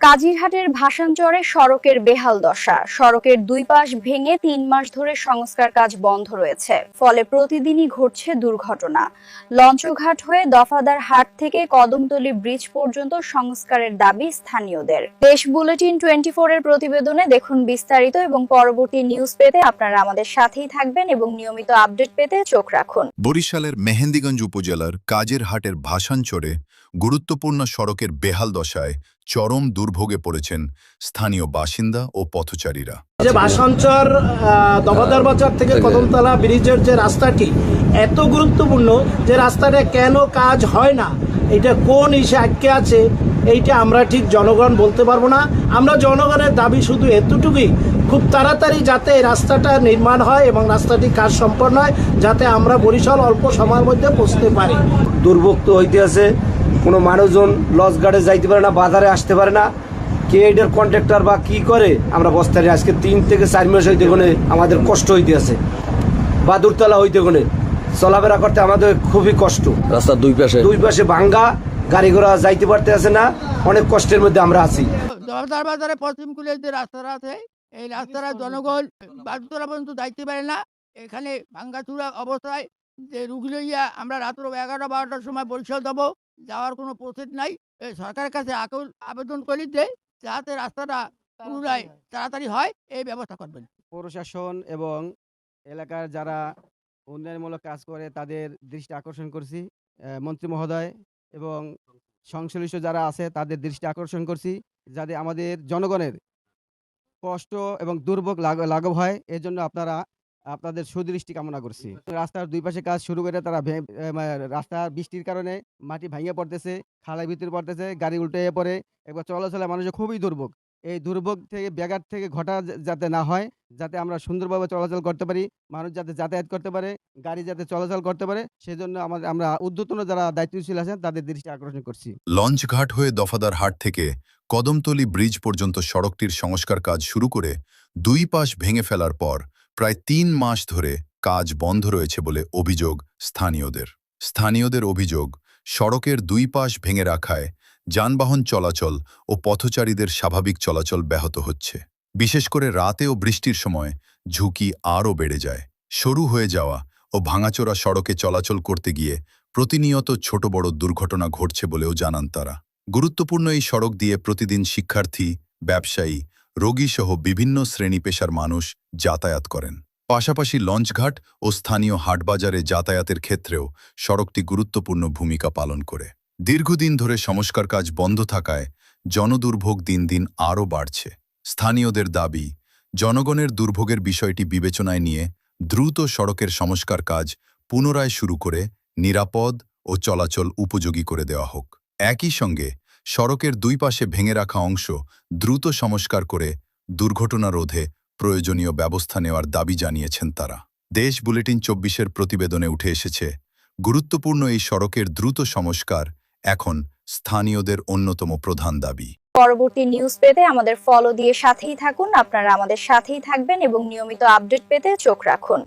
কাজিরহাটের ভাসানচরে সড়কের বেহাল দশা। সড়কের দুই পাশ ভেঙে ৩ মাস ধরে সংস্কার কাজ বন্ধ রয়েছে, ফলে প্রতিদিনই ঘটছে দুর্ঘটনা। লঞ্চঘাট হয়ে দফাদার হাট থেকে কদমতলী ব্রিজ পর্যন্ত সংস্কারের দাবি স্থানীয়দের। দেশ বুলেটিন 24 এর প্রতিবেদনে দেখুন বিস্তারিত এবং পরবর্তী নিউজ পেতে আপনারা আমাদের সাথেই থাকবেন এবং নিয়মিত আপডেট পেতে চোখ রাখুন। বরিশালের মেহেন্দিগঞ্জ উপজেলার কাজিরহাটের ভাসানচরে গুরুত্বপূর্ণ সড়কের বেহাল দশায় চরম দুর্ভোগে পড়েছেন স্থানীয় বাসিন্দা ও পথচারীরা। যে ভাসানচর দফাদার বাজার থেকে কদমতলা ব্রিজের যে রাস্তাটি এত গুরুত্বপূর্ণ, যে রাস্তাটা কেন কাজ হয় না, এটা কোন ইসে আটকে আছে, এইটা আমরা ঠিক জনগণ বলতে পারবো না। আমরা জনগণের দাবি শুধু এতটুকুই, খুব তাড়াতাড়ি যাতে এই রাস্তাটা নির্মাণ হয় এবং রাস্তাটি কাজ সম্পন্ন হয়, যাতে আমরা বরিশাল অল্প সময়ের মধ্যে পৌঁছতে পারি। দুর্ভোগ তো হইতে আছে, কোনো মানুষজন লঞ্চ ঘাটে যাইতে পারে না, বাজারে আসতে পারে না। কে এটার কন্ট্রাক্টর বা কি করে আমরা বস্তারে আজকে 3 থেকে 4 মাস হইতে গনে আমাদের কষ্ট হইতে আছে। বাদুরতলা হইতে গনে চলাফেরা করতে আমাদের খুবই কষ্ট। রাস্তার দুই পাশে ভাঙ্গা, গাড়ি ঘোড়া যাইতে পারতে আছে না, অনেক কষ্টের মধ্যে আমরা আছি। দফাদার বাজারে পশ্চিম কুলের যে রাস্তাটা আছে, এই রাস্তাটা জনগণ বাদুরতলা পর্যন্ত যাইতে পারে না। এখানে ভাঙ্গাচুরা অবস্থায় যে রুগী লইয়া আমরা রাত্র 11-12টার সময় বরিশাল যাবো, যাওয়ার কোনো প্রসেস নাই। সরকারের কাছে আবেদন করি যে যাতে রাস্তাটা পুনরায় তাড়াতাড়ি হয়, এই ব্যবস্থা করবেন। প্রশাসন এবং এলাকার যারা উন্নয়নমূলক কাজ করে তাদের দৃষ্টি আকর্ষণ করছি, মন্ত্রী মহোদয় এবং সংশ্লিষ্ট যারা আছে তাদের দৃষ্টি আকর্ষণ করছি, যাতে আমাদের জনগণের কষ্ট এবং দুর্ভোগ লাঘব হয়। এর জন্য আপনাদের সুদৃষ্টি কামনা করছি। রাস্তার দুই পাশে কাজ শুরু করে তারা রাস্তা বৃষ্টির কারণে মাটি ভাঙিয়ে পড়তেছে, খালের ভিতরে পড়তেছে, গাড়ি উল্টে পড়ে, একবার চলাচলে মানুষের খুবই দুর্ভোগ। এই দুর্ভোগ থেকে ব্যাঘাত থেকে ঘটা যাতে না হয়, যাতে আমরা সুন্দরভাবে চলাচল করতে পারি, মানুষ যাতে যাতায়াত করতে পারে, গাড়ি যাতে চলাচল করতে পারে, সেজন্য আমরা ঊর্ধ্বতন যারা দায়িত্বশীল আছেন তাদের দৃষ্টি আকর্ষণ করছি। লঞ্চঘাট হয়ে দফাদার হাট থেকে কদমতলী ব্রিজ পর্যন্ত সড়কটির সংস্কার কাজ শুরু করে দুই পাশ ভেঙে ফেলার পর প্রায় 3 মাস ধরে কাজ বন্ধ রয়েছে বলে অভিযোগ স্থানীয়দের অভিযোগ, সড়কের দুই পাশ ভেঙে রাখায় যানবাহন চলাচল ও পথচারীদের স্বাভাবিক চলাচল ব্যাহত হচ্ছে। বিশেষ করে রাতে ও বৃষ্টির সময় ঝুঁকি আরও বেড়ে যায়। সরু হয়ে যাওয়া ও ভাঙাচোরা সড়কে চলাচল করতে গিয়ে প্রতিনিয়ত ছোট বড় দুর্ঘটনা ঘটছে বলেও জানান তারা। গুরুত্বপূর্ণ এই সড়ক দিয়ে প্রতিদিন শিক্ষার্থী, ব্যবসায়ী, রোগীসহ বিভিন্ন শ্রেণী পেশার মানুষ যাতায়াত করেন। পাশাপাশি লঞ্চঘাট ও স্থানীয় হাটবাজারে যাতায়াতের ক্ষেত্রেও সড়কটি গুরুত্বপূর্ণ ভূমিকা পালন করে। দীর্ঘদিন ধরে সংস্কার কাজ বন্ধ থাকায় জনদুর্ভোগ দিন দিন আরও বাড়ছে। স্থানীয়দের দাবি, জনগণের দুর্ভোগের বিষয়টি বিবেচনায় নিয়ে দ্রুত সড়কের সংস্কার কাজ পুনরায় শুরু করে নিরাপদ ও চলাচল উপযোগী করে দেওয়া হোক। একই সঙ্গে সড়কের দুই পাশে ভেঙে রাখা অংশ দ্রুত সংস্কার করে দুর্ঘটনা রোধে প্রয়োজনীয় ব্যবস্থা নেওয়ার দাবি জানিয়েছেন তারা। দেশ বুলেটিন 24-এর প্রতিবেদনে উঠে এসেছে, গুরুত্বপূর্ণ এই সড়কের দ্রুত সংস্কার এখন স্থানীয়দের অন্যতম প্রধান দাবি। পরবর্তী নিউজ পেতে আমাদের ফলো দিয়ে সাথেই থাকুন। আপনারা আমাদের সাথেই থাকবেন এবং নিয়মিত আপডেট পেতে চোখ রাখুন।